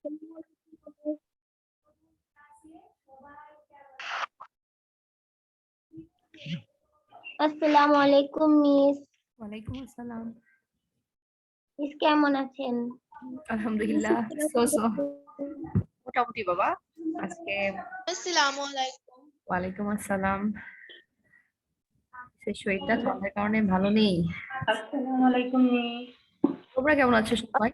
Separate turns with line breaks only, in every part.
আসসালামু আলাইকুম মিস।
ওয়ালাইকুম আসসালাম।
মিস কেমন আছেন?
আলহামদুলিল্লাহ, মোটামুটি বাবা। আজকে
আসসালামু আলাইকুম।
ওয়ালাইকুম আসসালাম। সেই শরীরটা ঠান্ডার কারণে ভালো নেই।
আসসালামু আলাইকুম মিস।
তোমরা কেমন আছো সবাই?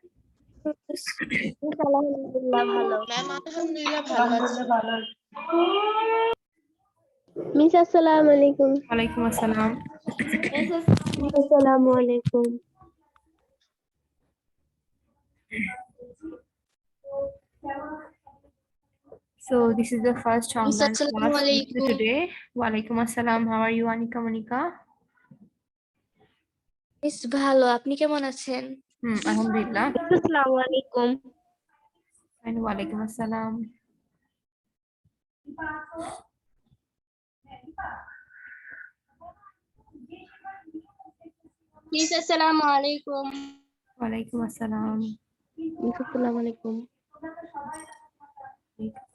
আলহামদুলিল্লাহ ভালো।
ম্যাম আলহামদুলিল্লাহ ভালো আছি।
ভালো আছি।
মিস আসসালামু আলাইকুম।
ওয়ালাইকুম আসসালাম।
আসসালামু আলাইকুম।
So this is the first
miss
online
আসসালামু
class
আলাইকুম।
today. Walaikum assalam. How are you, Anika Monica?
Miss ভালো, আপনি কেমন আছেন?
Alhamdulillah.
আসসালামু আলাইকুম।
And walaikum assalam.
মিস আসসালামু আলাইকুম।
Walaikum assalam.
মিস আসসালামু আলাইকুম।
Walaikum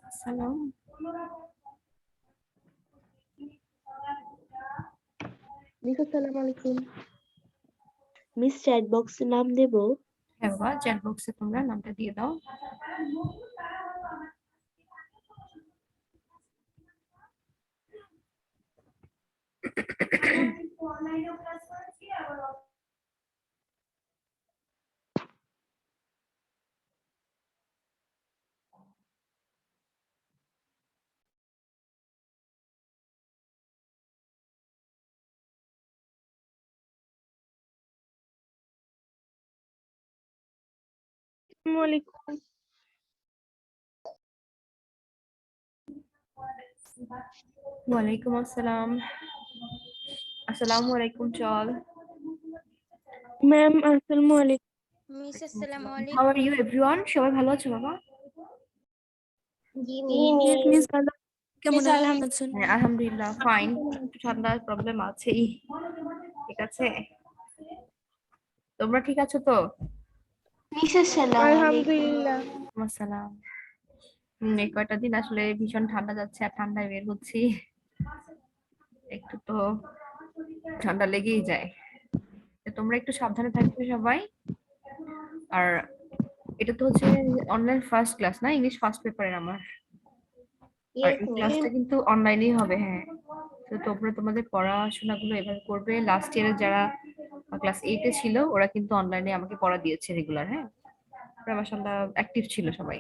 assalam.
মিস আসসালামু আলাইকুম। মিস চ্যাট বক্সে নাম দেব?
হ্যাঁ বাবা, চ্যাট বক্সে তোমরা নামটা দিয়ে দাও।
আসসালামু আলাইকুম।
ওয়ালাইকুম আসসালাম। আসসালামু আলাইকুম চল।
ম্যাম আসসালামু আলাইকুম।
মিস আসসালামু আলাইকুম।
How are you everyone? সবাই ভালো আছো বাবা?
জি মিস ভালো।
কেমন আছেন?
হ্যাঁ আলহামদুলিল্লাহ ফাইন। একটু ঠান্ডার প্রবলেম আছেই। ঠিক আছে, তোমরা ঠিক আছো তো?
মিস আসসালামু আলহামদুলিল্লাহ।
আসসালাম। এই কয়টা দিন আসলে ভীষণ ঠান্ডা যাচ্ছে আর ঠান্ডায় বের হচ্ছি, একটু তো ঠান্ডা লেগেই যায়। তো তোমরা একটু সাবধানে থাকবে সবাই। আর এটা তো হচ্ছে অনলাইন ফার্স্ট ক্লাস না, ইংলিশ ফার্স্ট পেপারের আমার। আর এই ক্লাসটা কিন্তু অনলাইনেই হবে। হ্যাঁ, তো তোমরা তোমাদের পড়াশোনাগুলো এভাবে করবে। লাস্ট ইয়ারে যারা ক্লাস 8 এ ছিল ওরা কিন্তু অনলাইনে আমাকে পড়া দিয়েছে রেগুলার। হ্যাঁ, ওরা মাশাআল্লাহ অ্যাক্টিভ ছিল সবাই।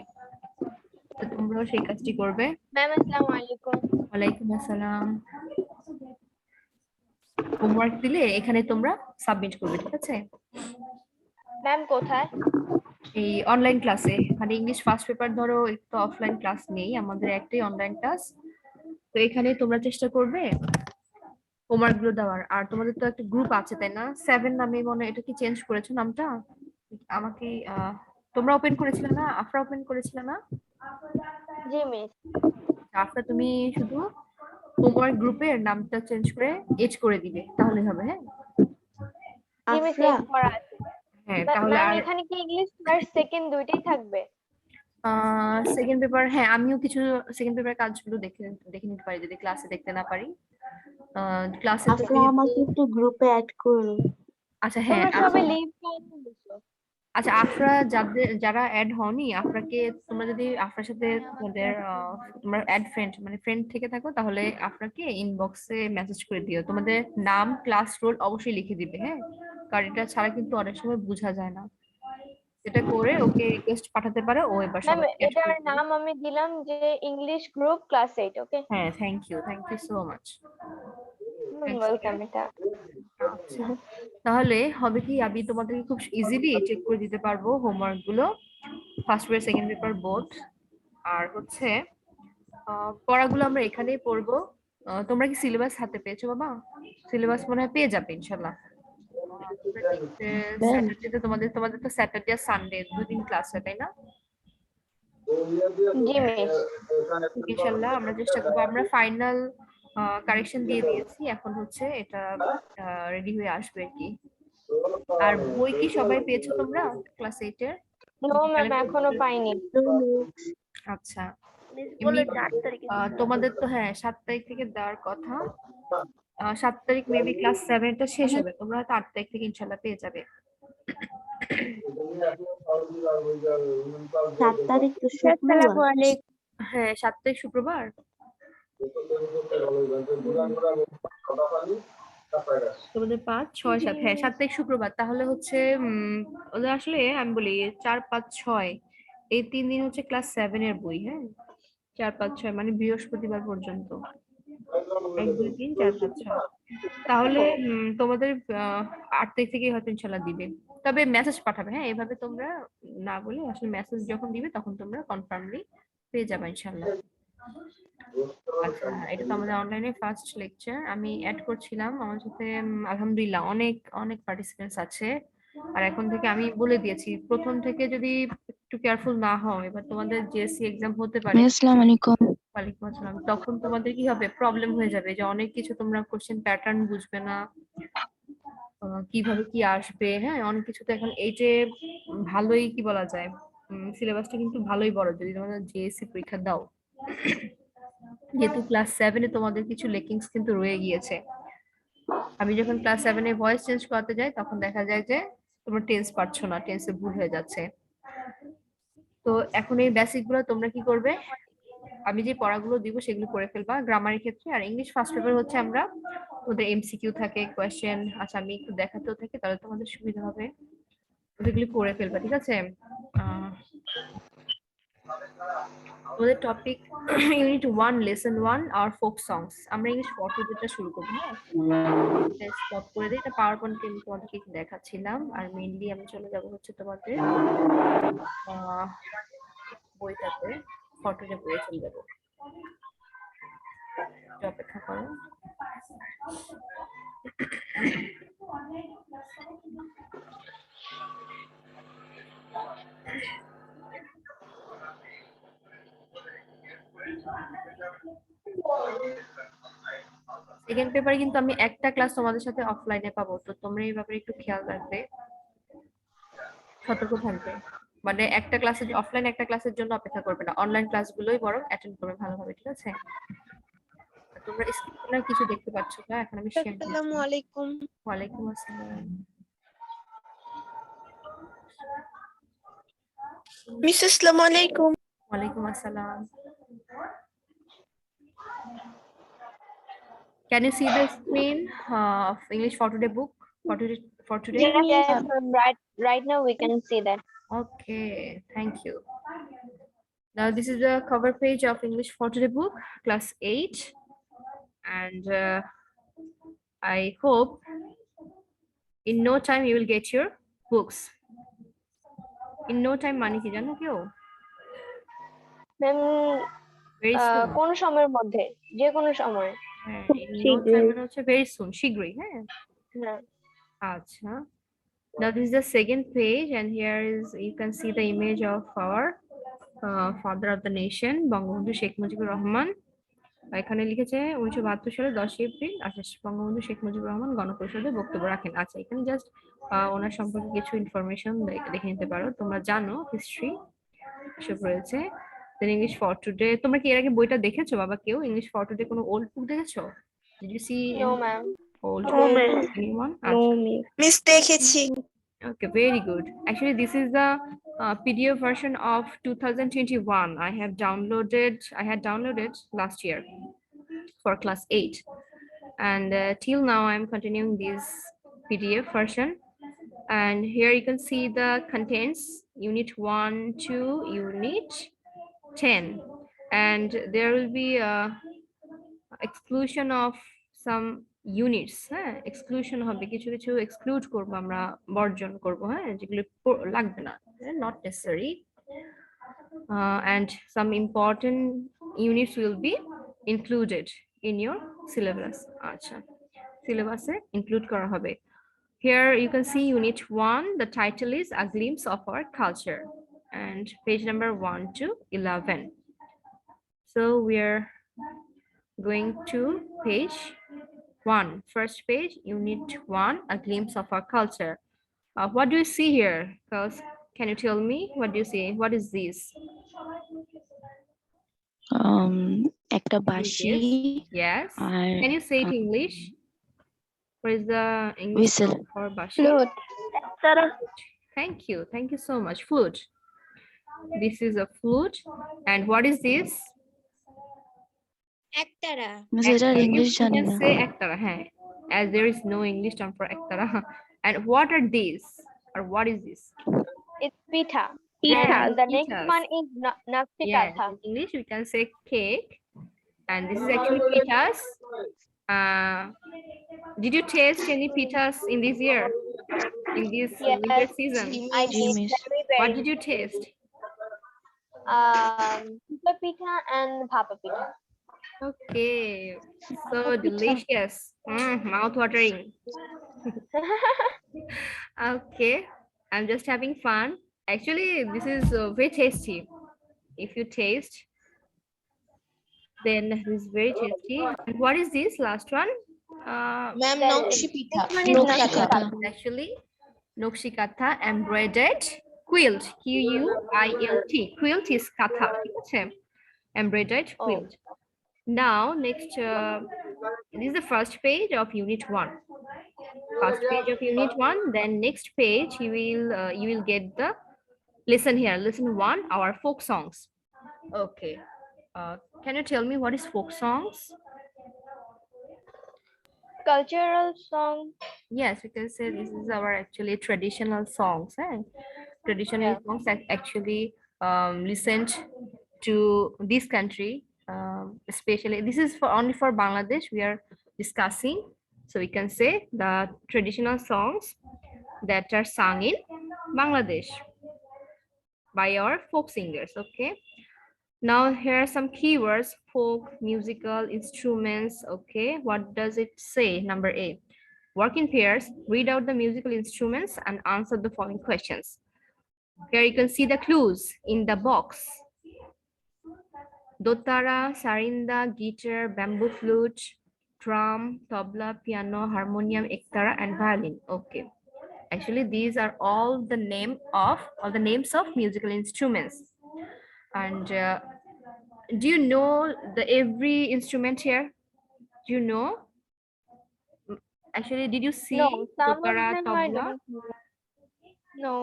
তো তোমরাও সেই কাজটি করবে।
ম্যাম আসসালামু আলাইকুম।
ওয়ালাইকুম আসসালাম। হোমওয়ার্ক দিলে এখানে তোমরা সাবমিট করবে, ঠিক আছে?
ম্যাম কোথায়?
এই অনলাইন ক্লাসে, মানে ইংলিশ ফার্স্ট পেপার ধরো একটু অফলাইন ক্লাস নেই, আমাদের একটাই অনলাইন ক্লাস। তো এখানে তোমরা চেষ্টা করবে হোমওয়ার্ক গুলো দেওয়ার। আর তোমাদের তো একটা গ্রুপ আছে তাই না, 7 নামে, মনে এটা কি চেঞ্জ করেছো নামটা? আমাকে তোমরা ওপেন করেছিলে না, আফরা ওপেন করেছিলে না?
জি মিস।
আফরা তুমি শুধু হোমওয়ার্ক গ্রুপের নামটা চেঞ্জ করে এজ করে দিবে, তাহলে হবে। হ্যাঁ
জি মিস সেভ করা আছে।
হ্যাঁ, তাহলে
ম্যাম
আর
এখানে কি ইংলিশ ফার্স্ট সেকেন্ড দুইটাই থাকবে?
সেকেন্ড পেপার, হ্যাঁ আমিও কিছু সেকেন্ড পেপার কাজগুলো দেখে দেখে নিতে পারি যদি ক্লাসে দেখতে না পারি। ক্লাসে তো
আসলে আমাকে একটু গ্রুপে অ্যাড করুন।
আচ্ছা হ্যাঁ,
তোমরা সবাই লিভ করে দিছো।
আচ্ছা আফরা যারা অ্যাড হওনি, আফরাকে তোমরা যদি আফরার সাথে তোমাদের তোমরা অ্যাড ফ্রেন্ড মানে ফ্রেন্ড থেকে থাকো, তাহলে আফরাকে ইনবক্সে মেসেজ করে দিও, তোমাদের নাম ক্লাস রোল অবশ্যই লিখে দিবে। হ্যাঁ, কারণ এটা ছাড়া কিন্তু অনেক সময় বোঝা যায় না। এটা করে ওকে রিকোয়েস্ট পাঠাতে পারো, ও এবার
ম্যাম
সবাই অ্যাড
এটার
করে দিবে।
নাম আমি দিলাম যে ইংলিশ গ্রুপ ক্লাস 8 ওকে?
হ্যাঁ, thank you so much.
Welcome. এটা
আচ্ছা, তাহলে হবে কি, আমি তোমাদেরকে খুব ইজিলি চেক করে দিতে পারবো হোমওয়ার্ক গুলো, first paper second paper both. আর হচ্ছে পড়াগুলো আমরা এখানেই পড়বো। তোমরা কি সিলেবাস হাতে পেয়েছো বাবা? সিলেবাস মনে হয় পেয়ে যাবে ইনশাল্লাহ। স্যাটারডে তোমাদের তোমাদের তো স্যাটারডে আর সানডে 2 দিন ক্লাস হয় তাই না?
জি মিস।
ইনশাল্লাহ আমরা চেষ্টা করবো। আমরা ফাইনাল কারেকশন দিয়ে দিয়েছি, এখন হচ্ছে এটা রেডি হয়ে আসবে আর কি। আর বই কি সবাই পেয়েছো তোমরা ক্লাস 8 এর?
নো ম্যাম এখনো পাইনি।
No, miss.
আচ্ছা
মিস
এমনি
বলে 4 তারিখে
তোমাদের তো হ্যাঁ 7 তারিখ থেকে দেওয়ার কথা। 7 তারিখ মেবি ক্লাস 7 টা শেষ হবে, তোমরা হয়তো 8 তারিখ থেকে ইনশাল্লাহ পেয়ে যাবে।
7 তারিখ তো
আসসালামু
শুক্রবার।
আলাইকুম।
হ্যাঁ 7 তারিখ শুক্রবার। তোমাদের 5 6 7 হ্যাঁ 7 তারিখ শুক্রবার, তাহলে হচ্ছে ওদের আসলে আমি বলি 4 5 6 এই 3 দিন হচ্ছে ক্লাস 7 এর বই। হ্যাঁ 4 5 6 মানে বৃহস্পতিবার পর্যন্ত 1 2 3 4 5 6। তাহলে তোমাদের 8 তারিখ থেকে হয়তো ইনশাল্লাহ দিবে, তবে মেসেজ পাঠাবে। হ্যাঁ এভাবে তোমরা না বলে আসলে মেসেজ যখন দিবে তখন তোমরা কনফার্মলি পেয়ে যাবে ইনশাল্লাহ। আচ্ছা এটা তো আমাদের অনলাইনে ফার্স্ট লেকচার, আমি অ্যাড করছিলাম আমার সাথে আলহামদুলিল্লাহ অনেক অনেক পার্টিসিপেন্টস আছে। আর এখন থেকে আমি বলে দিয়েছি প্রথম থেকে যদি একটু কেয়ারফুল না হও, এবার তোমাদের জিএসসি এক্সাম হতে পারে।
আসসালামু আলাইকুম।
ওয়ালাইকুম আসসালাম। তখন তোমাদের কি হবে, প্রবলেম হয়ে যাবে যে অনেক কিছু তোমরা কোশ্চেন প্যাটার্ন বুঝবে না, কিভাবে কি আসবে। হ্যাঁ অনেক কিছু তো এখন এই যে ভালোই কি বলা যায়, সিলেবাসটা কিন্তু ভালোই বড় যদি তোমরা জিএসসি পরীক্ষা দাও, যেহেতু ক্লাস 7 এ তোমাদের কিছু লেকিংস কিন্তু রয়ে গিয়েছে। আমি যখন ক্লাস 7 এ ভয়েস চেঞ্জ করাতে যাই তখন দেখা যায় যে তোমরা টেন্স পারছো না, টেন্সে ভুল হয়ে যাচ্ছে। তো এখন এই বেসিক গুলো তোমরা কি করবে, আমি যে পড়াগুলো দিব সেগুলো করে ফেলবা গ্রামারের ক্ষেত্রে। আর ইংলিশ ফার্স্ট পেপার হচ্ছে আমরা ওদের এমসিকিউ থাকে কোয়েশ্চেন। আচ্ছা আমি একটু দেখাতেও থাকি তাহলে তোমাদের সুবিধা হবে, ওদেরগুলি করে ফেলবা ঠিক আছে। আমাদের টপিক ইউনিট 1 লেসন 1 আর ফোক সংস। আমরা ইংলিশ ফটোটা শুরু করব। হ্যাঁ স্টপ করে দিই, এটা পাওয়ার পয়েন্টে আমি তোমাদেরকে একটু দেখাচ্ছিলাম। আর মেইনলি আমি চলে যাব হচ্ছে তোমাদের বইটাতে, ফটোটা বইয়ে চলে যাবো। অপেক্ষা করো। সেকেন্ড পেপারে কিন্তু আমি একটা ক্লাস তোমাদের সাথে অফলাইনে পাবো, তো তোমরা এই ব্যাপারে একটু খেয়াল রাখবে, সতর্ক থাকবে। মানে একটা ক্লাসে অফলাইন একটা ক্লাসের জন্য অপেক্ষা করবে না, অনলাইন ক্লাসগুলোই বরং অ্যাটেন্ড করবে ভালোভাবে ঠিক আছে। তোমরা স্ক্রিনে কিছু দেখতে পাচ্ছ না, এখন আমি শেয়ার করছি।
আসসালামু আলাইকুম।
ওয়ালাইকুম আসসালাম।
মিস আসসালামু আলাইকুম।
ওয়ালাইকুম আসসালাম। Can you see the screen of English for Today book for today?
Yes, right now we can see that.
Okay, thank you. Now this is the cover page of English for Today book, class 8, and I hope in no time you will get your books. In no time মানে কি জানো কেউ?
Ma'am
Very soon.
কোন সময়ের মধ্যে? যে কোনো সময়।
হ্যাঁ, in no time মানে হচ্ছে very soon, শীঘ্রই। হ্যাঁ
হ্যাঁ।
আচ্ছা। Now this is the second page, and here is you can see the image of our father of the nation, Bangabandhu Sheikh Mujibur Rahman. এখানে লিখেছে 1972 সালে 10 এপ্রিল। আচ্ছা বঙ্গবন্ধু শেখ মুজিবুর রহমান গণপরিষদে বক্তব্য রাখেন। আচ্ছা এখানে জাস্ট ওনার সম্পর্কে কিছু ইনফরমেশন দেখে নিতে পারো, তোমরা জানো হিস্ট্রি এসব রয়েছে। দেন ইংলিশ ফর টুডে, তোমরা কি এর আগে বইটা দেখেছো বাবা কেউ? ইংলিশ ফর টুডে কোনো ওল্ড বুক দেখেছো? Did you see
no ma'am.
old
No, ma'am.
anyone?
No,
আচ্ছা
miss.
মিস দেখেছি।
okay, very good. Actually this is the PDF version of 2021. I had downloaded last year for class 8, and till now I'm continuing this PDF version. And here you can see the contents, unit 1 to unit 10, and there will be a exclusion of some units. হ্যাঁ exclusion হবে, কিছু কিছু exclude করব আমরা, বর্জন করব, হ্যাঁ যেগুলো লাগবে না, not necessary. And some important units will be included in your syllabus. আচ্ছা সিলেবাসে ইনক্লুড করা হবে। Here you can see unit 1, the title is A Glimpse of Our Culture, and page number 1 to 11. So we're going to page 1, first page, unit 1, A Glimpse of Our Culture. What do you see here? Because Can you tell me? What do you say? What is this?
একটা
What is
বাঁশি
this? Yes.
আর
Can you say it in English? What is the English
whistle.
term for bashi?
Flute. Tara.
Thank you. Thank you so much. Flute. This is a flute. And what is this?
Ektara.
Miss এটার
Ektara.
English
You
জানি
can
না।
say ektara, hey, as there is no English term for ektara. And what are these? Or what is this?
It's pita.
Yeah,
Pita. The next
pitas.
one is
Yes,
naktikatha.
in English we can say cake. And this is actually pitas. Did you taste any pitas in this year? In this winter
Yes,
season?
I
G
did
miss.
very
What
very.
did you taste?
Pita pita and bhapa pita.
Okay, so delicious. Mouth watering. Okay, I'm just having fun. Actually, this is very tasty. If you taste, then this is very tasty. And what is this last one?
Ma'am,
Then
Nokshi Pita.
this one is
Nokshikatha.
naktikatha.
Actually, Nokshikatha embroidered quilt. Quilt. Quilt is katha. ঠিক আছে? Embroidered
Oh.
quilt. Now, next, this is the first page of Unit 1. First page of Unit 1. Then next page, you will get the listen here. Listen 1, our folk songs. Okay. Can you tell me what is folk songs?
Cultural song.
Yes, we can say this is our actually traditional songs. Traditional
Yeah.
songs that actually listened to this country, especially this is for only for Bangladesh we are discussing. So we can say the traditional songs that are sung in Bangladesh by our folk singers. Okay. Now here are some keywords: folk, musical, instruments. Okay, what does it say? Number A. Work in pairs, read out the musical instruments and answer the following questions. Here you can see the clues in the box. Dotara, sarinda, guitar, bamboo flute, drum, tabla, piano, harmonium, ektara, and violin. Okay. Actually, these are all the names of musical instruments. And do you know the every instrument here? Do you know? Actually, did you see
No, some of
dotara,
them I
tabla?
don't know. No.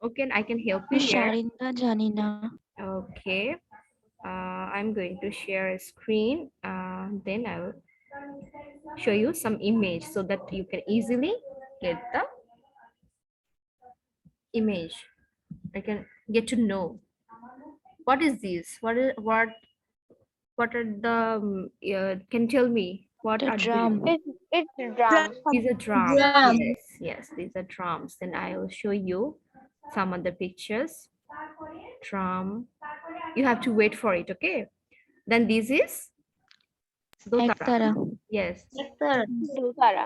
Okay, I can help you
miss
here.
সারিন্দা জানি না।
Okay, I'm going to share a screen. Then I will show you some image so that you can easily get the image. I can get to know what is this. What are the? Can you tell me what
The
are
drum.
It's drum.
these? These are drums.
Drum.
Yes, these are drums. Then I will show you some other pictures. Drum. You have to wait for it. Okay. Then this is dotara.
Ektara.
Yes.
Dotara.
দোতারা।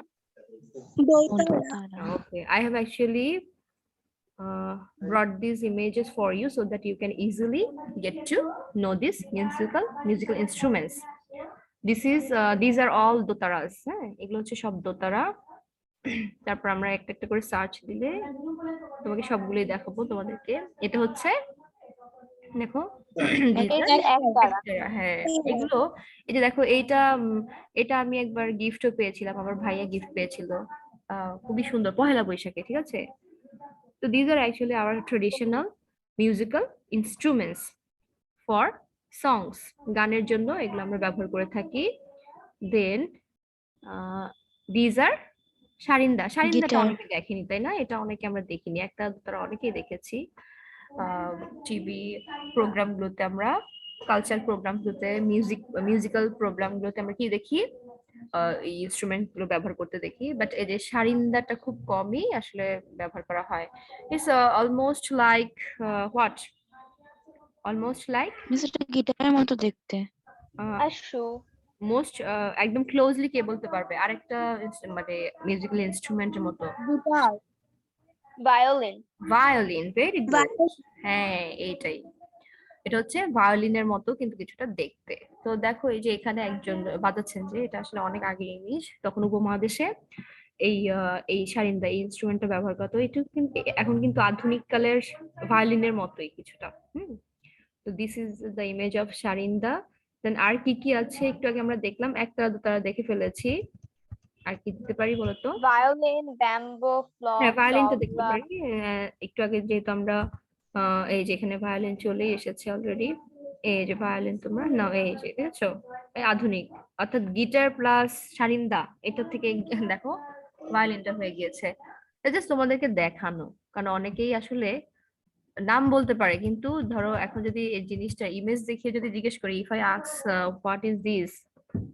Okay. I have actually brought these images for you so that you can easily get to know these musical instruments. These are all dotaras. এগুলো হচ্ছে সব দোতারা। তারপর আমরা একটা একটা করে search দিলে তোমাকে সবগুলোই দেখাবো তোমাদেরকে। এটা হচ্ছে দেখো
It's ektara.
হ্যাঁ, এগুলো এই যে দেখো এটা আমি একবার গিফটও পেয়েছিলাম, আমার ভাইয়া গিফট পেয়েছিল, খুবই সুন্দর, পহেলা বৈশাখে। ঠিক আছে, তো these are actually our traditional musical instruments for songs. গানের জন্য এগুলো আমরা ব্যবহার করে থাকি। Then these are সারিন্দা। সারিন্দাটা
Guitar.
অনেকে দেখেনি, তাই না? এটা অনেকে আমরা দেখিনি, একটা তারা অনেকেই দেখেছি টিভি প্রোগ্রামগুলোতে, আমরা কালচারাল প্রোগ্রামগুলোতে, মিউজিক্যাল প্রোগ্রামগুলোতে আমরা কি দেখি, এই ইনস্ট্রুমেন্ট গুলো ব্যবহার করতে দেখি। বাট এই যে সারিন্দাটা খুব কমই আসলে ব্যবহার করা হয়। It's almost like what, almost like
miss এটা গিটারের মতো দেখতে।
A shoe.
মোস্ট একদম ক্লোজলি কে বলতে পারবে আরেকটা মানে মিউজিক্যাল ইনস্ট্রুমেন্টের মতো?
Violin.
ভায়োলিন। Very good. হ্যাঁ, এইটাই, এটা হচ্ছে ভায়োলিনের মতো কিন্তু কিছুটা দেখতে। তো দেখো এই যে এখানে একজন বাজাচ্ছেন, যে এটা আসলে অনেক আগে ইংলিশ, তখন উপমহাদেশে এই সারিন্দা এই ইনস্ট্রুমেন্টটা ব্যবহার করা। তো এটা কিন্তু এখন কিন্তু আধুনিক কালের ভায়োলিনের মতোই কিছুটা। তো this is the image of Sarinda. Then আর কি কি আছে একটু আগে আমরা দেখলাম, একতারা দুতারা দেখে ফেলেছি। আর কি দিতে পারি বলতো?
ভায়োলিন, ব্যাম্বো,
হ্যাঁ,
ফ্লট,
ভায়োলিনটা দেখতে
তবলা।
পারি। একটু আগে যেহেতু আমরা এই যে এখানে ভায়োলিন চলেই এসেছে অলরেডি। এই যে ভায়োলিন তোমরা নাও, এই যে দেখছো এই আধুনিক, অর্থাৎ গিটার প্লাস সারিন্দা এটা থেকে দেখো ভায়োলিনটা হয়ে গিয়েছে। জাস্ট তোমাদেরকে দেখানো, কারণ অনেকেই আসলে নাম বলতে পারে, কিন্তু ধরো এখন যদি এই জিনিসটা ইমেজ দেখিয়ে যদি জিজ্ঞেস করি, if I ask what is this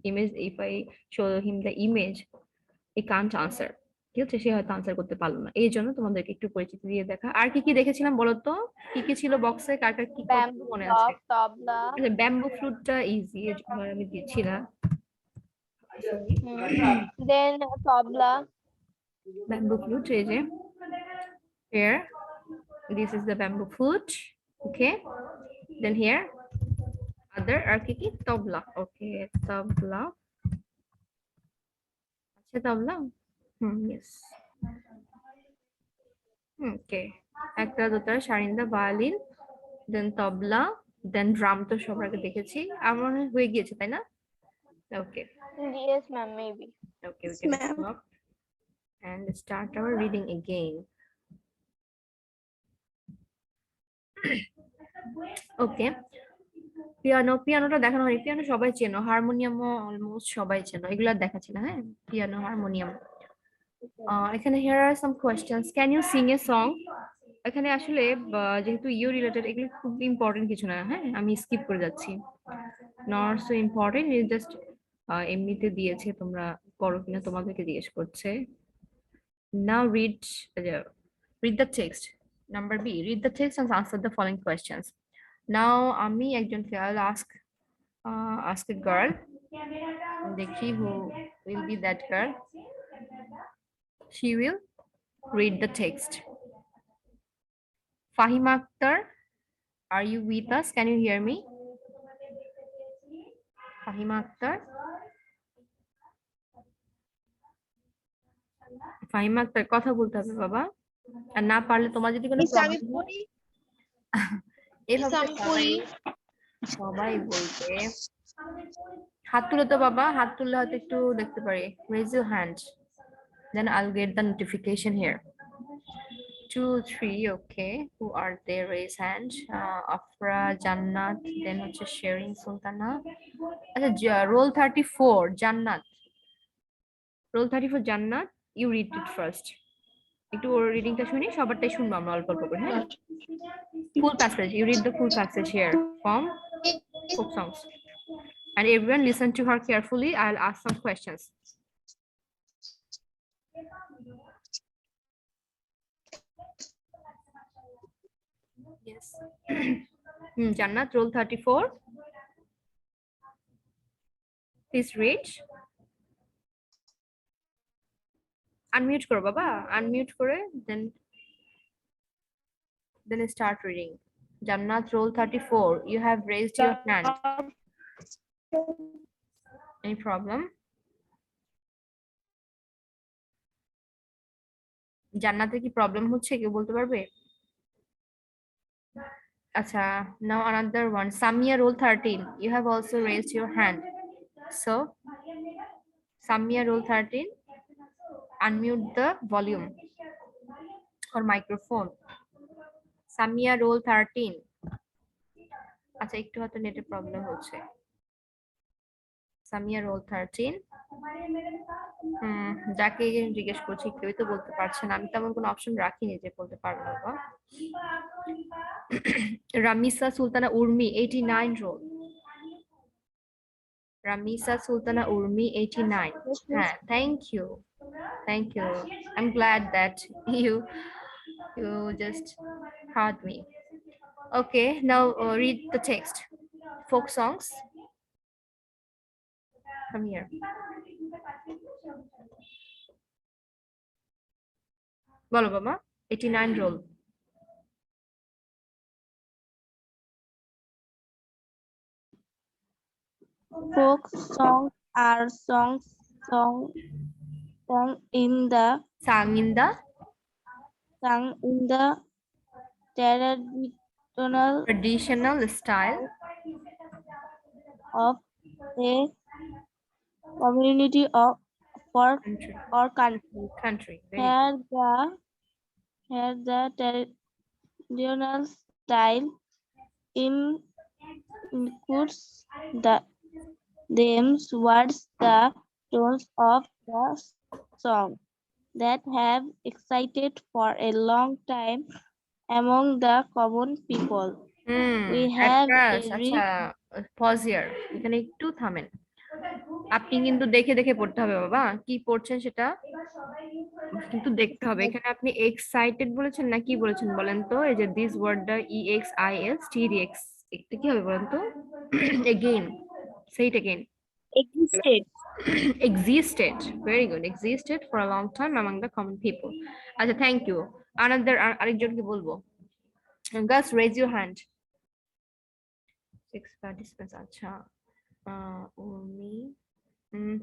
image, if I show him the image, I can't answer. ঠিক আছে, সে হয়তো আনসার করতে পারলো না। এই জন্য তোমাদেরকে একটু পরিচিতি দিয়ে দেখা। আর কি কি দেখেছিলাম বলো তো, কি কি ছিল বক্সে, কার কার কি
ব্যাম্বো,
মনে আছে?
ফ্লট, তবলা।
ব্যাম্বু ফ্লুটটা ইজি, আমি দিচ্ছি না।
দেন তবলা।
Bamboo flute, এই যে here, this is the bamboo flute. Okay, then here other আর কি কি, তবলা। Okay, তবলা, আচ্ছা তবলা, yes. Okay, একটা দুটা সারিন্দা, ভায়োলিন, দেন তবলা, দেন ড্রাম তো সবার আগে দেখেছি, আমার মনে হয় হয়ে গিয়েছে তাই না? Okay,
Yes, ma'am, maybe.
okay, we can stop and start our reading again. Okay, পিয়ানোটা দেখানো হয়। পিয়ানো সবাই চেনো, হারমোনিয়ামও অলমোস্ট সবাই চেনো, এগুলো দেখাচ্ছি না। হ্যাঁ, পিয়ানো, হারমোনিয়াম। এখানে here are some questions. Can you sing a song? এখানে আসলে যেহেতু ইউ রিলেটেড, এগুলো খুব ইম্পর্টেন্ট কিছু না। হ্যাঁ, আমি স্কিপ করে যাচ্ছি, নট সো ইম্পর্টেন্ট, জাস্ট এমনিতে দিয়েছে, তোমরা করো কিনা তোমাদেরকে জিজ্ঞেস করছে। Now read the text. Number B, read the text and answer the following questions. Now আমি একজনকে, I'll ask a girl, দেখি who will be that girl. She will read the text. Fahima Akhtar, are you with us? Can you hear me? Fahima Akhtar. Fahima Akter, কথা বলতে হবে বাবা, আর না পারলে তোমার যদি কোনো প্রবলেম হয় এভাবে তো সবাই বলবে। হাত তুলো তো বাবা, হাত তুললে হয়তো একটু দেখতে পারি। Raise your hand, then I'll get the notification here. 2, 3, okay. Who are there? Raise hand. Afra, Jannat, then হচ্ছে Sherin Sultana. আচ্ছা, roll 34, Jannat. Roll 34, Jannat. You read it first. একটু ওর রিডিংটা শুনি, সবারটাই শুনবো আমরা অল্প অল্প করে। হ্যাঁ, full passage. You read the full passage here from folk songs. And everyone listen to her carefully. I'll ask some questions. Yes. Jannat, roll 34. Please read. Unmute koro baba, unmute kore, then start reading. Jannat, roll 34. You have raised your hand. Any problem? জান্নাতের কি problem হচ্ছে, কেউ বলতে পারবে? আচ্ছা, now another one. Samia, roll 13. You have also raised your hand. So, Samia, roll 13. Unmute the volume or microphone. Samia, roll 13. আচ্ছা, একটু হয়তো নেটের প্রবলেম হচ্ছে। Samia, roll 13. যাকে জিজ্ঞেস করছি কেউই তো বলতে পারছে না, আমি তেমন কোনো অপশন রাখিনি যে বলতে পারবো না। Ramisa Sultana Urmi, 89, roll. Ramisa Sultana Urmi, 89. Thank you. Thank you. I'm glad that you just heard me. Okay, now read the text. Folk songs. Come here. বলো বাবা, 89, roll.
Folk songs are songs sung sung in the
Sang in the
traditional
traditional style
of a community of for
country.
or country.
Country. Very good.
Here the traditional style in includes the themes, words, the tones of the song that have excited for a long time among the common people. We have a
Actress, আচ্ছা
rich
pause here, এখানে একটু থামেন। আপনি কিন্তু দেখে দেখে পড়তে হবে বাবা, কি পড়ছেন সেটা কিন্তু দেখতে হবে। এখানে আপনি এক্সাইটেড বলেছেন না কি বলেছেন বলেন তো? এই যে দিস ওয়ার্ডটা EXIS TDX, এটা কি হবে বলেন তো? Again, say it again.
existed.
Existed, very good, existed for a long time among the common people. আচ্ছা, thank you. Another আরেকজনকে বলবো। Gus, raise your hand. 6 participants. আচ্ছা, উনি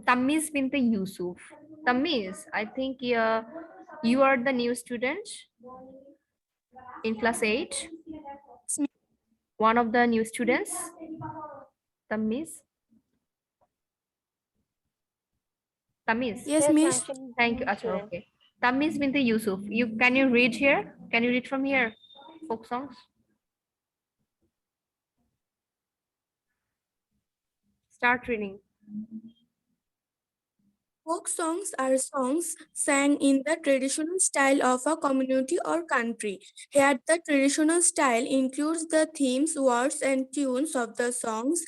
Tamiz binte Yusuf. Tamiz, I think you are the new student in class 8. One of the new students. Tamiz. Tamiz.
Yes, miss.
Thank you. Acha, okay. Tamiz binte Yusuf. Can you read here? Can you read from here? Folk songs. Start reading.
Folk songs are songs sang in the traditional style of a community or country. Here, the traditional style includes the themes, words, and tunes of the songs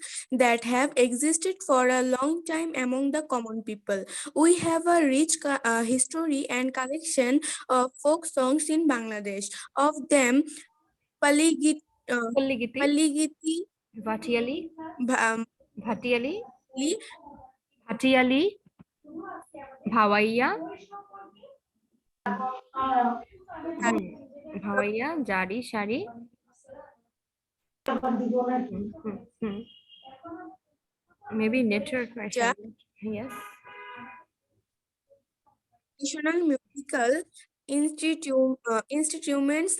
that have existed for a long time among the common people. We have a rich history and collection of folk songs in Bangladesh. Of them, Paligiti,
Palligiti.
Paligiti,
Bhatiyali.
Bha-
Bhatiyali.
Li-
Bhatiyali. Bhavaiya. Bhavaiya, Jari, Shari. Maybe network.
Ja.
Yes.
traditional musical instruments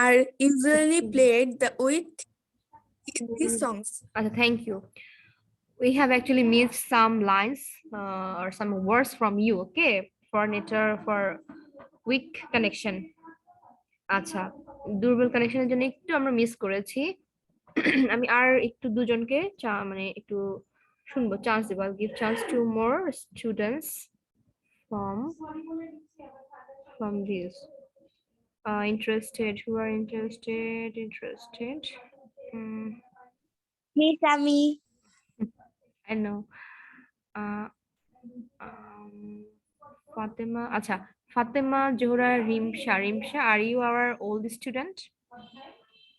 are usually played with these songs.
Thank you. We have actually missed some lines or some words from you, okay? For network, for weak connection. আচ্ছা, দুর্বল কানেকশনের জন্য একটু আমরা miss করেছি। আমি আর একটু দুজনকে মানে একটু শুনবো, চান্স দেবো। I'll give chance to more students from this. Interested, who are interested?
Me, Tammy.
I know. Fatima, acha, Fatima Johra Rimsha, are you our old student?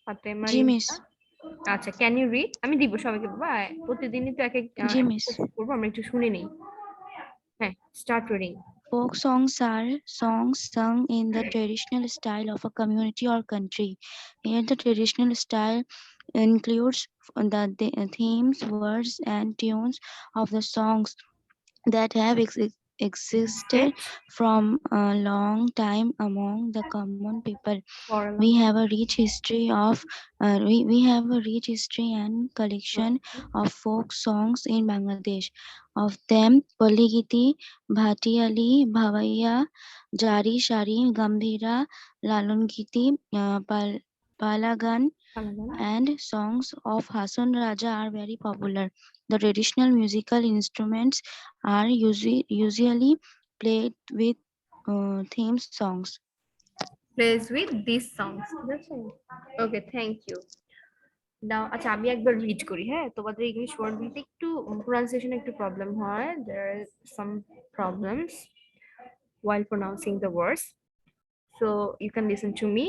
Fatima
G miss.
Rimsha. Acha, can you read? আমি দিব সবাইকে বাবা, প্রতিদিনই তো এক
জি miss.
করবো, আমরা একটু শুনে নেই। হ্যাঁ, start reading.
Folk songs are songs sung in the traditional style of a community or country. Here, the traditional style includes the themes, words, and tunes of the songs that have existed from a long time among the common people. We have a rich history and collection of folk songs in Bangladesh. Of them, Paligiti, Bhatiyali, Bhavaiya, Jari Shari, Gambhira, Lalongiti, Palagan, and songs of Hasan Raja are very popular. The traditional musical instruments are usually played with theme songs.
Plays with these songs. That's all. Okay, thank you. Now, আচ্ছা আমি একবার read করি। হ্যাঁ, তোমাদের English ওয়ার্ডগুলোতে একটু pronunciation একটু problem হয়। There are some problems while pronouncing the words. So you can listen to me.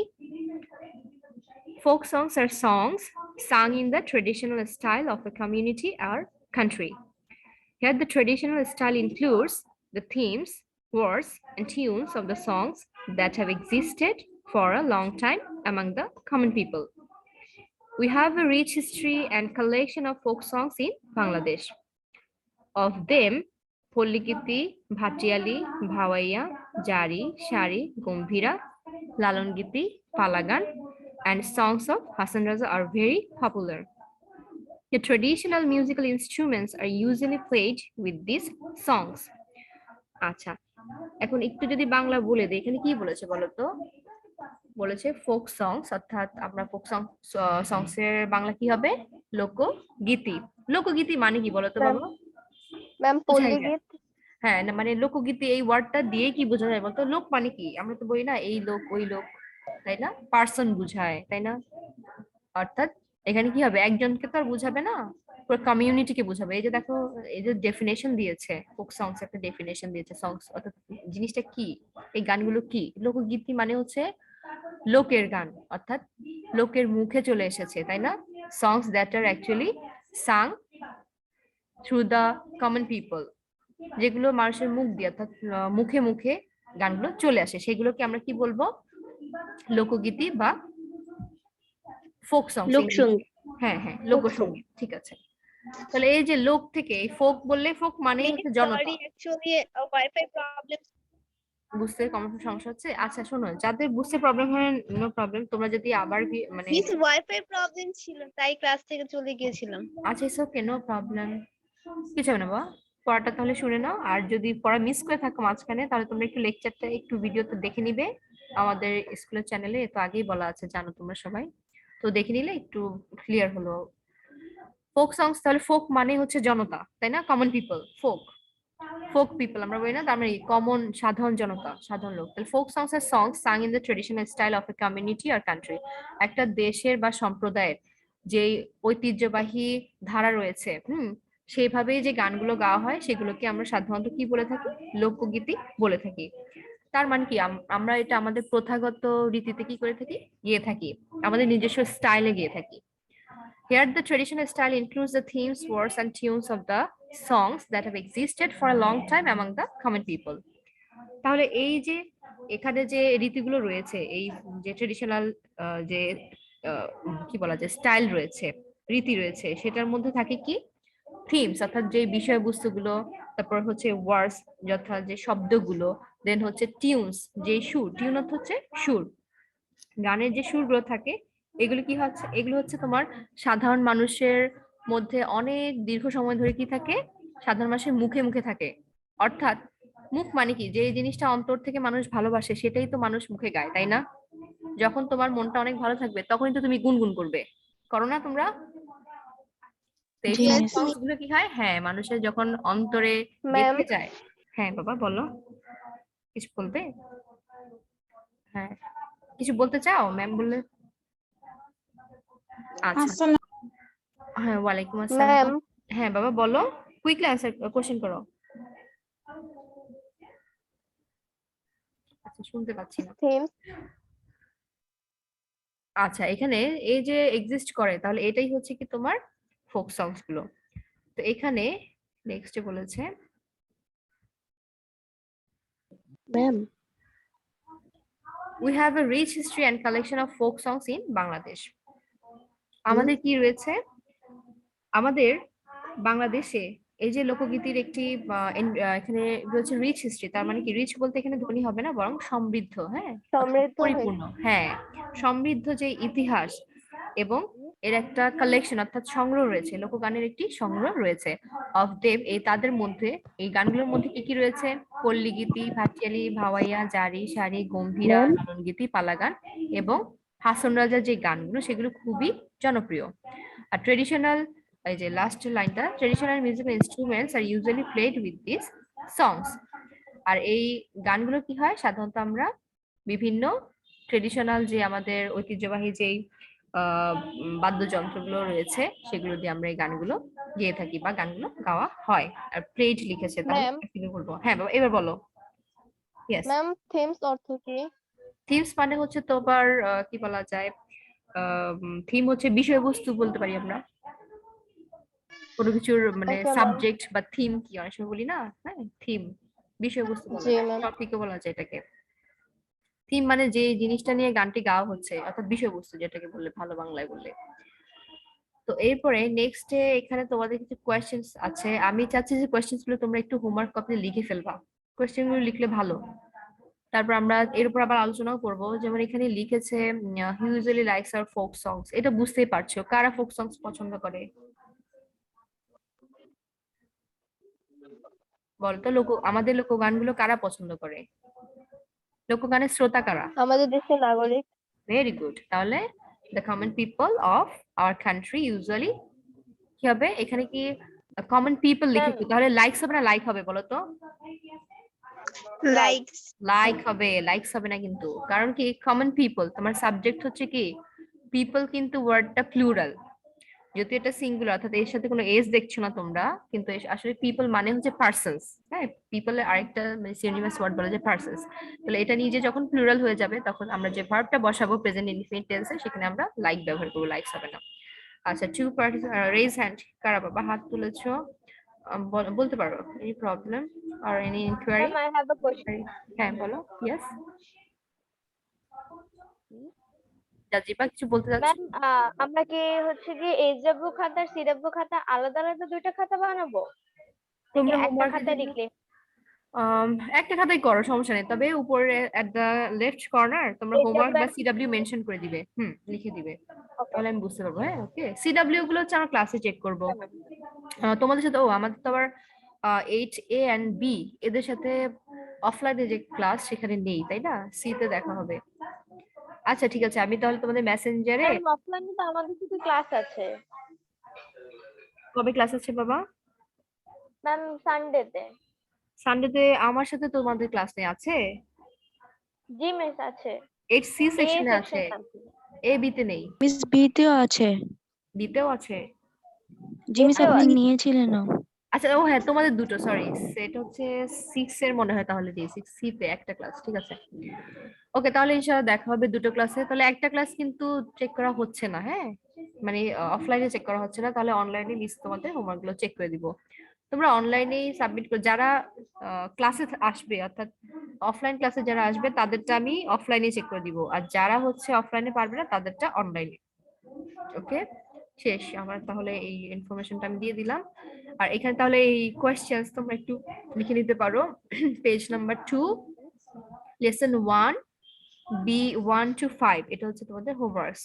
Folk songs are songs sung in the traditional style of a community or country. Here, the traditional style includes the themes, words, and tunes of the songs that have existed for a long time among the common people. We have a rich history and collection of folk songs in Bangladesh. Of them, পল্লীগীতি, ভাটিয়ালি, ভাওয়াইয়া, জারি, শাড়ি, গম্ভীরা, লালন গীতি, পালাগান, and songs of Hassan Raza are very popular. The traditional musical instruments are usually played with these songs. আচ্ছা, এখন একটু যদি বাংলা বলে দিই, এখানে কি বলেছে বলো তো? বলেছে ফোক সংস, অর্থাৎ আমরা ফোক সংস এর বাংলা কি হবে? লোকগীতি। লোকগীতি মানে কি বলো তো বাবা?
ম্যাম
বোঝাই যায়।
পল্লীগীত।
হ্যাঁ, না মানে লোকগীতি এই ওয়ার্ডটা দিয়ে কি বোঝা যায় বলতো? লোক মানে কি? আমরা তো বলি না এই লোক ওই লোক, তাই না? পার্সন বুঝায়, তাই না? অর্থাৎ এখানে কি হবে? একজনকে তো আর বুঝাবে না, পুরো কমিউনিটিকে বুঝাবে। এই যে দেখো, এই যে ডেফিনেশন দিয়েছে, ফোক সংস একটা ডেফিনেশন দিয়েছে। সংস অর্থাৎ জিনিসটা কি, এই গানগুলো কি? লোকগীতি মানে হচ্ছে লোকের গান, অর্থাৎ লোকের মুখে চলে এসেছে, তাই না? songs that are actually sung through the common people, যেগুলো মানুষের মুখ দিয়ে অর্থাৎ মুখে মুখে গানগুলো চলে আসে, সেগুলোকে আমরা কি বলবো? লোকগীতি বা ফোক সংস।
লোকসঙ্গীত।
হ্যাঁ হ্যাঁ, লোকসঙ্গীত, ঠিক আছে। তাহলে এই যে লোক থেকে এই ফোক বললে, ফোক মানে হচ্ছে জনতা।
Actually wifi problem.
বুঝতে কম সমস্যা হচ্ছে? আচ্ছা শোনো, যাদের বুঝতে প্রবলেম হয় নো প্রবলেম, তোমরা যদি আবার মানে
মিস ওয়াইফাই প্রবলেম ছিল, তাই ক্লাস থেকে চলে গিয়েছিলাম।
আচ্ছা ইটস ওকে, নো প্রবলেম, কিছু হবে না বাবা। পড়াটা তাহলে শুনে নাও, আর যদি পড়া মিস করে থাকো মাঝখানে, তাহলে তোমরা একটু লেকচারটা একটু ভিডিওতে দেখে নিবে। আমাদের স্কুলের চ্যানেলে তো আগেই বলা আছে, জানো তোমরা সবাই, তো দেখে নিলে একটু ক্লিয়ার হলো। ফোক সংস, তাহলে ফোক মানে হচ্ছে জনতা, তাই না? Common people, folk folk people আমরা বলি না, তার মানে কমন, সাধারণ জনতা, সাধারণ লোক। তাহলে folk songs are songs sung in the traditional style of a community or country. একটা দেশের বা সম্প্রদায়ের যে ঐতিহ্যবাহী ধারা রয়েছে, সেইভাবেই যে গানগুলো গাওয়া হয়, সেগুলোকে আমরা সাধারণত কি বলে থাকি? লোকগীতি বলে থাকি। তার মানে কি, আমরা এটা আমাদের প্রথাগত রীতিতে কি করে থাকি? গেয়ে থাকি, আমাদের নিজস্ব স্টাইলে গেয়ে থাকি। Here, the traditional style includes the themes, words, and tunes of the songs that have existed for a long time among the common people. তাহলে এই যে এখানে যে রীতিগুলো রয়েছে, এই যে ট্রেডিশনাল যে কি বলা যায় স্টাইল রয়েছে, রীতি রয়েছে, সেটার মধ্যে থাকে কি? থিমস, অর্থাৎ যে বিষয়বস্তুগুলো, তারপর হচ্ছে ওয়ার্ডস, অর্থাৎ যে শব্দগুলো, দেন হচ্ছে টিউনস, যে সুর, টিউন অর্থ হচ্ছে সুর, গানের যে সুরগুলো থাকে, এগুলো কি হচ্ছে? এগুলো হচ্ছে তোমার সাধারণ মানুষের মধ্যে অনেক দীর্ঘ সময় ধরে কি থাকে? সাধারণ মানুষের মুখে মুখে থাকে। অর্থাৎ মুখ মানে কি? যে জিনিসটা অন্তর থেকে মানুষ ভালোবাসে, সেটাই তো মানুষ মুখে গায়, তাই না? যখন তোমার মনটা অনেক ভালো থাকবে, তখনই তো তুমি গুনগুন করবে, করো না তোমরা? তো এই
জি, মিস।
songs গুলো কি হয়? হ্যাঁ, মানুষের যখন অন্তরে
ম্যাম
গেঁথে যায়। হ্যাঁ বাবা বলো, কিছু বলবে? হ্যাঁ, কিছু বলতে চাও? ম্যাম বললে। আচ্ছা, হ্যাঁ ওয়ালাইকুম আসসালাম।
ম্যাম
হ্যাঁ বাবা বলো, কুইকলি আনসার কোশ্চেন করো। আচ্ছা শুনতে পাচ্ছি না।
থিমস
আচ্ছা, এখানে এই যে এক্সিস্ট করে, তাহলে এটাই হচ্ছে কি তোমার ফোক সংস গুলো। তো এখানে নেক্সটে বলেছে,
ma'am
we have a rich history and collection of folk songs in Bangladesh. আমাদের কি রয়েছে? আমাদের বাংলাদেশে এই যে লোকগীতির একটি এখানে রয়েছে রিচ হিস্ট্রি। তার মানে কি? রিচ বলতে এখানে ধনী হবে না, বরং সমৃদ্ধ, হ্যাঁ
সমৃদ্ধ
পরিপূর্ণ, হ্যাঁ সমৃদ্ধ যে ইতিহাস, এবং এর একটা কালেকশন অর্থাৎ সংগ্রহ রয়েছে, লোকগানের একটি সংগ্রহ রয়েছে অফ দেব। এই তাদের মধ্যে, এই গানগুলোর মধ্যে কি কি রয়েছে? পল্লীগীতি, ভাটিয়ালি, ভাওয়াইয়া, জারি, শাড়ি, গম্ভীরা,
ম্যাম
লালন গীতি, পালাগান এবং হাসন রাজার যে গানগুলো, সেগুলো খুবই জনপ্রিয়। আর ট্রেডিশনাল, এই যে লাস্ট লাইনটা, ট্রেডিশনাল মিউজিক্যাল ইনস্ট্রুমেন্টস আর usually played with this songs. আর এই গানগুলো কি হয়? সাধারণত আমরা বিভিন্ন ট্রেডিশনাল যে আমাদের ঐতিহ্যবাহী যেই বাদ্যযন্ত্রগুলো রয়েছে, সেগুলো দিয়ে আমরা এই গানগুলো গেয়ে থাকি বা গানগুলো গাওয়া হয়। আর প্লেড লিখেছে, তাহলে
ম্যাম
কি বলবো? হ্যাঁ বাবা এবার বলো। ইয়েস,
ম্যাম থিমস অর্থ কি?
থিমস মানে হচ্ছে তোমার কি বলা যায়, থিম হচ্ছে বিষয়বস্তু বলতে পারি আমরা, কোনো কিছুর মানে
ওকে ম্যাম।
সাবজেক্ট বা থিম, কি অনেক সময় বলি না, হ্যাঁ থিম, বিষয়বস্তু বলা
জি
যায়,
ম্যাম।
টপিকও বলা যায় এটাকে। থিম মানে যে জিনিসটা নিয়ে গানটি গাওয়া হচ্ছে, অর্থাৎ বিষয়বস্তু, যেটাকে বললে ভালো বাংলায় বললে। তো তো এরপরে নেক্সট এখানে তোমাদের কিছু কোয়েশ্চেন্স আছে, আমি চাচ্ছি যে কোয়েশ্চেন্স গুলো তোমরা একটু হোমওয়ার্ক কপিতে লিখে ফেলবা, কোয়েশ্চেন গুলো লিখলে ভালো। তারপর আমরা এর উপর আবার আলোচনাও করব। যেমন এখানে লিখেছে he usually likes our folk songs, এটা বুঝতেই পারছো কারা ফোক সংস পছন্দ করে বলতো, আমাদের লোকগানগুলো কারা পছন্দ করে, লোকগানের শ্রোতা কারা?
আমাদের দেশের নাগরিক।
Very good. তাহলে the common people of our country usually কি হবে এখানে, কি কমন পিপল লিখেছি, তাহলে লাইকস হবে না লাইক হবে বলো তো?
লাইকস।
লাইক হবে, লাইকস হবে না কিন্তু, কারণ কি কমন পিপল তোমার সাবজেক্ট হচ্ছে কি পিপল, কিন্তু ওয়ার্ডটা প্লুরাল, যদি এটা সিঙ্গুলার অর্থাৎ এর সাথে কোনো এস দেখছো না তোমরা, কিন্তু আসলে পিপল মানে হচ্ছে পার্সনস। হ্যাঁ, পিপলের আরেকটা সিনোনিমাস ওয়ার্ড বলে যে পার্সনস। তাহলে এটা নিজে যখন প্লুরাল হয়ে যাবে তখন আমরা যে ভার্বটা বসাবো প্রেজেন্ট ইনডিফিনিট টেন্সে সেখানে আমরা লাইক ব্যবহার করবো, লাইকস হবে না। আচ্ছা, টু পার্টিস রেজ হ্যান্ড, কারা বাবা হাত তুলেছো বলতে পারো, any problem or any inquiry?
Ma'am, I have a question.
হ্যাঁ বলো। ইয়েস জাজিবা, কিছু বলতে চাচ্ছো?
ম্যাম, আমরা কি হচ্ছে কি এইচডব্লিউ খাতা আর সিডব্লিউ খাতা আলাদা আলাদা দুইটা খাতা বানাবো?
তোমরা
একটা
হোমওয়ার্কের
খাতায়
জন্য
লিখলে?
একটা খাতায় করো, সমস্যা নেই, তবে উপরে এট দ্য লেফট কর্নার তোমরা হোমওয়ার্ক বা
এইচডব্লিউ।
সিডব্লিউ মেনশন করে দিবে, লিখে দিবে, তাহলে আমি বুঝতে পারবো। হ্যাঁ, ওকে। সিডব্লিউ গুলো হচ্ছে আমরা ক্লাসে চেক করব তোমাদের সাথে। আমাদের তো আবার 8A and B এদের সাথে অফলাইনে যে ক্লাস সেখানে নেই, তাই না? সি তে দেখা হবে। আচ্ছা ঠিক আছে, আমি তাহলে তোমাদের মেসেঞ্জারে।
ম্যাম, অফলাইনে তো আমাদের শুধু ক্লাস আছে।
কবে ক্লাস আছে বাবা?
ম্যাম, সানডেতে।
সানডেতে আমার সাথে তোমাদের ক্লাস নেই? আছে,
জি মিস আছে।
8C সেকশনে আছে, এ বি তে নেই।
মিস বিতেও আছে,
বিতেও আছে?
জি মিস আপনি নিয়েছিলেন না?
আচ্ছা, ও হ্যাঁ, তোমাদের দুটো, সরি, সেট হচ্ছে 6 এর মনে হয়, তাহলে ডে 6C তে একটা ক্লাস, ঠিক আছে। ওকে, তাহলে ইনশাআল্লাহ দেখা হবে দুটো ক্লাসে। তাহলে একটা ক্লাস কিন্তু চেক করা হচ্ছে না, হ্যাঁ, মানে অফলাইনে চেক করা হচ্ছে না, তাহলে অনলাইনে মিস তোমাদের হোমওয়ার্ক গুলো চেক করে দিব। তোমরা অনলাইনেই সাবমিট করো, যারা ক্লাসে আসবে অর্থাৎ অফলাইন ক্লাসে যারা আসবে তাদেরটা আমি অফলাইনে চেক করে দিব, আর যারা হচ্ছে অফলাইনে পারবে না তাদেরটা অনলাইনে। ওকে, শেষ আমার, তাহলে এই ইনফরমেশনটা আমি দিয়ে দিলাম। আর এখানে তাহলে এই কোয়েশ্চেন্স তোমরা একটু লিখে নিতে পারো। Page number 2, lesson 1, B1 to 5, এটা হচ্ছে তোমাদের হোমওয়ার্কস।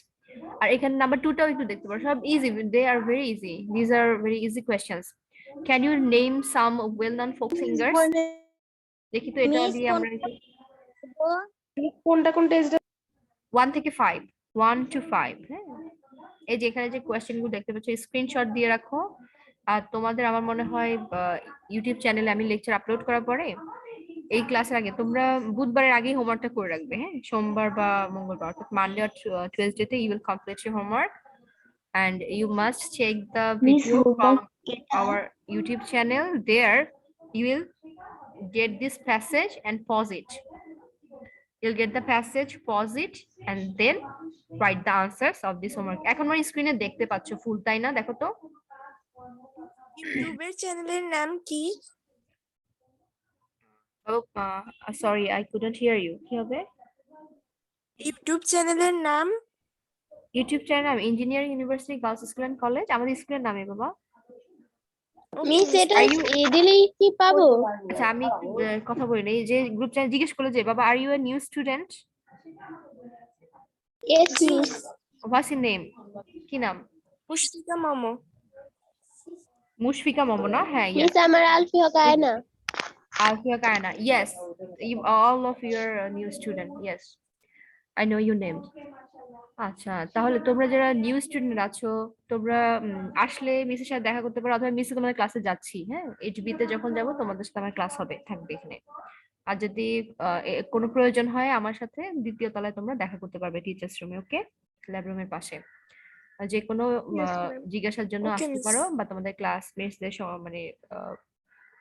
আর এখানে নাম্বার 2টাও একটু দেখতে পারো, সব easy, they are very easy, this are very easy questions. Can you name some well known folk singers? দেখি তো এটা দিয়ে আমরা
কোনটা কোনটা
1 থেকে 5, 1 to 5। হ্যাঁ, এই যে এখানে যে কোয়েশ্চেন গুলো দেখতে পাচ্ছ স্ক্রিনশট দিয়ে রাখো। আর তোমাদের আমার মনে হয় ইউটিউব চ্যানেলে আমি লেকচার আপলোড করার পরে এই ক্লাসের আগে তোমরা বুধবারের আগেই হোমওয়ার্কটা করে রাখবে। হ্যাঁ, সোমবার বা মঙ্গলবার অর্থাৎ মানডে আর Tuesday you will complete your homework and you must check the
Miss
video from
homework এটা
our YouTube channel. There you will get this passage and pause it. You'll get the passage, pause it, and then write the answers of this homework. এখন আমার স্ক্রিনে দেখতে পাচ্ছ ফুল, তাই না? দেখো তো।
ইউটিউবের চ্যানেলের নাম কি?
Oh, sorry, I couldn't hear you. কি হবে?
ইউটিউব চ্যানেলের নাম?
YouTube channel engineering university girls school and college, আমাদের স্কুলের নামে বাবা।
মিস, এটা
Are you-
এ দিলেই কি পাবো?
আচ্ছা, আমি কথা বলি না, এই যে গ্রুপ চ্যানেল জিজ্ঞেস করলো যে বাবা, are you a new student?
Yes miss.
What's your name? কি নাম?
মুশফিকা মামো।
মুশফিকা মামু না? হ্যাঁ, yes.
মিস, আমার Alfia কায়না।
Alfia Kaina, yes. You, all of your new student, yes. I know your name. আচ্ছা, তাহলে তোমরা যারা নিউ স্টুডেন্ট আছো তোমরা আসলে মিসের সাথে দেখা করতে পারো, অথবা মিস তোমাদের ক্লাসে যাচ্ছি, হ্যাঁ, এইচবি তে যখন যাবো তোমাদের সাথে আমার ক্লাস হবে, থাকবে এখানে। আর যদি কোনো প্রয়োজন হয় আমার সাথে দ্বিতীয় তলায় তোমরা দেখা করতে পারবে টিচার্স রুমে, ওকে, ল্যাব রুমের পাশে। আর যে কোনো জিজ্ঞাসার জন্য
Okay,
আসতে
miss.
পারো, বা তোমাদের ক্লাসমেটসদের মানে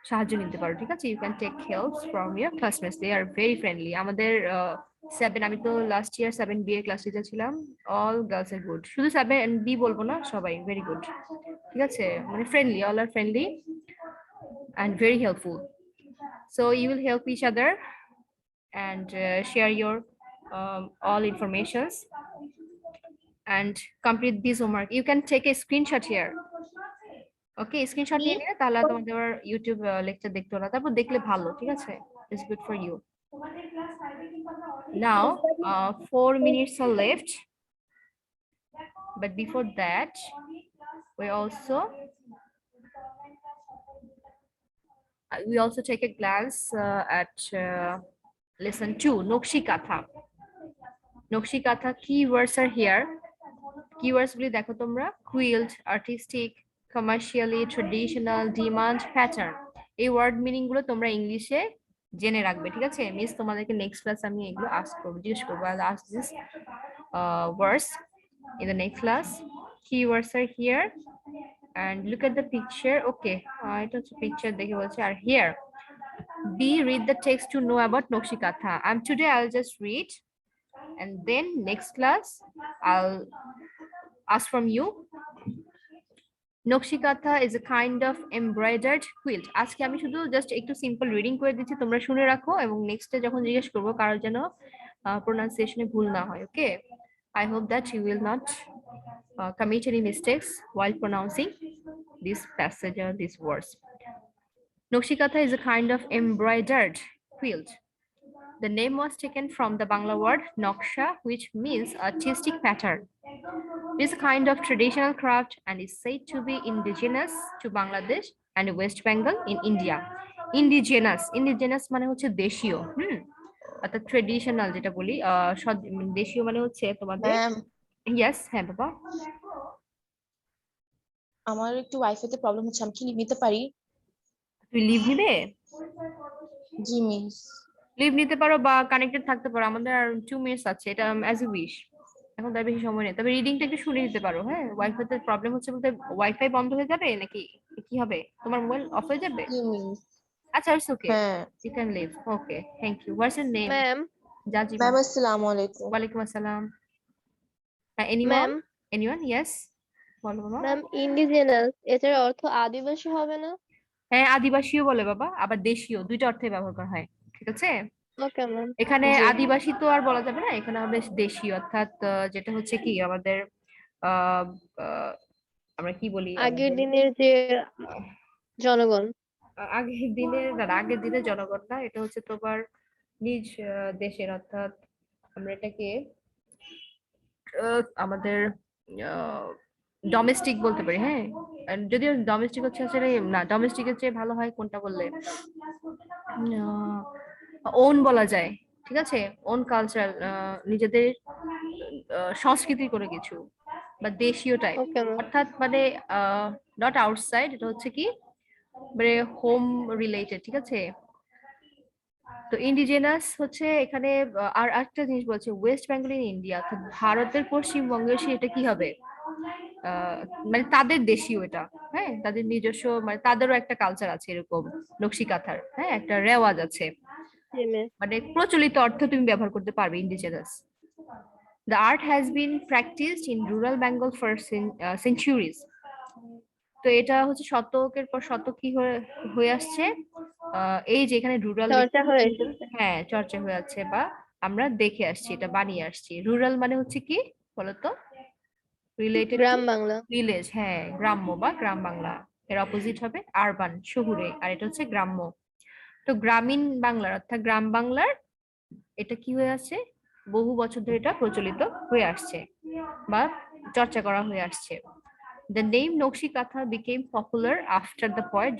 সাহায্য নিতে পারো, ঠিক আছে? You can take help from your classmates, they are very friendly. আমাদের 7, আমি তো লাস্ট ইয়ার 7B এর ক্লাস টিচার ছিলাম, অল গার্লস আর গুড, শুধু 7B বলবো না, সবাই ভেরি গুড, ঠিক আছে? মানে friendly, all are friendly and very helpful. So you will help each other and share your all informations. and complete this homework. You can take a screenshot here. Okay, screenshot নিয়ে নিলে তাহলে তোমাদের YouTube lecture দেখতে হলো, তারপর দেখলে ভালো, ঠিক আছে? It's good for you. Now 4 minutes are left, but before that we also take a glance at lesson 2, Nokshi Katha. Nokshi Katha keywords are here. Keywords গুলি দেখো তোমরা, quilt, artistic, commercially, traditional, demand, pattern. এই word meaning গুলো তোমরা ইংলিশে জেনে রাখবে, ঠিক আছে? মিস তোমাদেরকে নেক্সট ক্লাস আমি এগুলো জিজ্ঞেস করবো। I'll ask this words in the next class. Keywords are here and look at the picture. Okay, এটা হচ্ছে picture দেখে বলছে। আর here B, read the text to know about Nokshi Katha. Today I'll just read, and then next class I'll ask from you. Nokshi Katha is a kind of embroidered quilt. আজকে আমি শুধু just একটু simple reading করে দিচ্ছি, তোমরা শুনে রাখো, এবং নেক্সটে যখন জিজ্ঞেস করবো কারোর যেন প্রোনাউন্সিয়েশনে ভুল না হয়। ওকে, I hope that you will not commit any mistakes while pronouncing this passage or these words. Nokshi Katha is a kind of embroidered quilt. The name was taken from the Bangla word noksha, which means artistic pattern. It is a kind of traditional craft and is said to be indigenous to Bangladesh and West Bengal in India. Indigenous মানে হচ্ছে দেশীয়, অর্থাৎ traditional যেটা বলি, দেশীয় মানে হচ্ছে তোমাদের। ইয়েস, হ্যাঁ বাবা।
আমার একটু ওয়াইফাই তে প্রবলেম হচ্ছে, আমি কি লিভ নিতে পারি?
তুই লিভ নিবে?
জি মিস।
লিভ নিতে পারো বা কানেক্টেড থাকতে পারো, আমাদের আর 2 মিনিটস আছে, এটা অ্যাজ ইউ উইশ, এখন তার বেশি সময় নেই। তবে রিডিংটা একটু শুনে নিতে পারো। হ্যাঁ, ওয়াইফাই তে প্রবলেম হচ্ছে বলতে ওয়াইফাই বন্ধ হয়ে যাবে নাকি কি হবে? তোমার মোবাইল অফ হয়ে যাবে?
জি মিস।
আচ্ছা, ইটস ওকে,
হ্যাঁ
you can leave. Okay, thank you. What's your name?
Ma'am.
জাজি।
ম্যাম আসসালামু আলাইকুম।
ওয়ালাইকুম আসসালাম। এনিওয়ান? ইয়েস, বলো বাবা।
ম্যাম, ইন্ডিজেনাস এটার অর্থ আদিবাসী হবে না?
হ্যাঁ, আদিবাসীও বলে বাবা, আবার দেশীয়, দুইটা অর্থে ব্যবহার করা হয়, ঠিক আছে?
Okay ma'am.
এখানে আদিবাসী তো আর বলা যাবে না, এখানে হবে দেশীয়, অর্থাৎ যেটা হচ্ছে কি আমাদের আমরা কি বলি,
আগের দিনের যে জনগণ।
আগের দিনের জনগণ না, এটা হচ্ছে তোমার নিজ দেশের, অর্থাৎ আমরা এটাকে আমাদের ডোমেস্টিক বলতে পারি। হ্যাঁ, যদিও ডোমেস্টিক হচ্ছে আসলে না, ডোমেস্টিকের চেয়ে ভালো হয় কোনটা বললে, ওন বলা যায়, ঠিক আছে? ওন কালচার, নিজেদের সংস্কৃতি করে কিছু, বা দেশীয় টাইপ,
ওকে ম্যাম।
অর্থাৎ মানে নট আউটসাইড, এটা হচ্ছে কি মানে হোম রিলেটেড, ঠিক আছে? তো ইন্ডিজেনাস হচ্ছে এখানে, আর একটা জিনিস বলছে ওয়েস্ট বেঙ্গল ইন ইন্ডিয়া, অর্থাৎ ভারতের পশ্চিমবঙ্গে সেটা কি হবে, মানে তাদের দেশীয় এটা। হ্যাঁ, তাদের নিজস্ব, মানে তাদেরও একটা কালচার আছে এরকম নকশি কাঁথার, হ্যাঁ, একটা রেওয়াজ আছে, মানে প্রচলিত অর্থ তুমি ব্যবহার করতে পারবে indigenous. The art has been practiced in rural Bengal for centuries. তো এটা হচ্ছে শতকের পর শতক কি হয়ে আসছে, এই যে এখানে রুরাল, হ্যাঁ, চর্চা হয়ে আছে, বা আমরা দেখে আসছি, এটা বানিয়ে আসছি। রুরাল মানে হচ্ছে কি বলতো, রিলেটেড
গ্রাম বাংলা,
ভিলেজ, হ্যাঁ, গ্রাম্য বা গ্রাম বাংলা। এর অপোজিট হবে আরবান, শহুরে, আর এটা হচ্ছে গ্রাম্য। তো গ্রামীণ বাংলার অর্থাৎ গ্রাম বাংলার এটা কি হয়ে আছে, বহু বছর ধরে এটা প্রচলিত হয়ে আসছে বা চর্চা করা হয়ে আসছে। The name Nokshi Katha became popular after the poet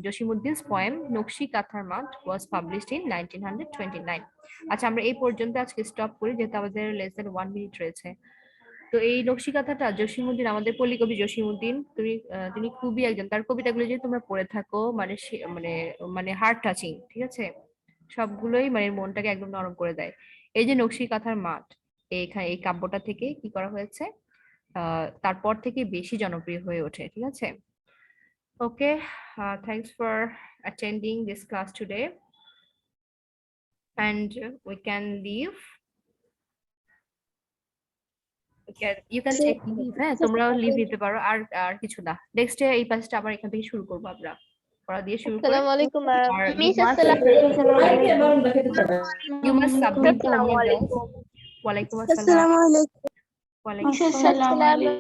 Josimuddin's poem Nokshi Kathar Mat was published in 1929. আচ্ছা, আমরা এই পর্যন্ত আজকে স্টপ করি, যেহেতু আমাদের লেস দেন 1 মিনিট রয়েছে। তো এই নকশি কাঁথাটা জসিমউদ্দিন, আমাদের পল্লী কবি জসিমউদ্দিন, তিনি খুবই একজন, তার কবিতাগুলো যদি তোমরা পড়ে থাকো মানে মানে মানে হার্ট টাচিং, ঠিক আছে? সবগুলোই মানে মনটাকে একদম নরম করে দেয়। এই যে নকশি কাঁথার মাঠ, এই কাব্যটা থেকে কি করা হয়েছে, তারপর থেকে বেশি জনপ্রিয় হয়ে ওঠে, ঠিক আছে? Okay, thanks for attending this class today and we can leave. You can take leave, হ্যাঁ, তোমরাও লিভ নিতে পারো, আর কিছু না। নেক্সট এই পাঁচটা আবার এখান থেকে শুরু করবো, আমরা পড়া দিয়ে শুরু করব।
আসসালামু আলাইকুম ম্যাম।
মিস আসসালামু আলাইকুম। You must submit the homework. ওয়ালাইকুম আসসালাম। ওয়ালাইকুম
আসসালামু আলাইকুম।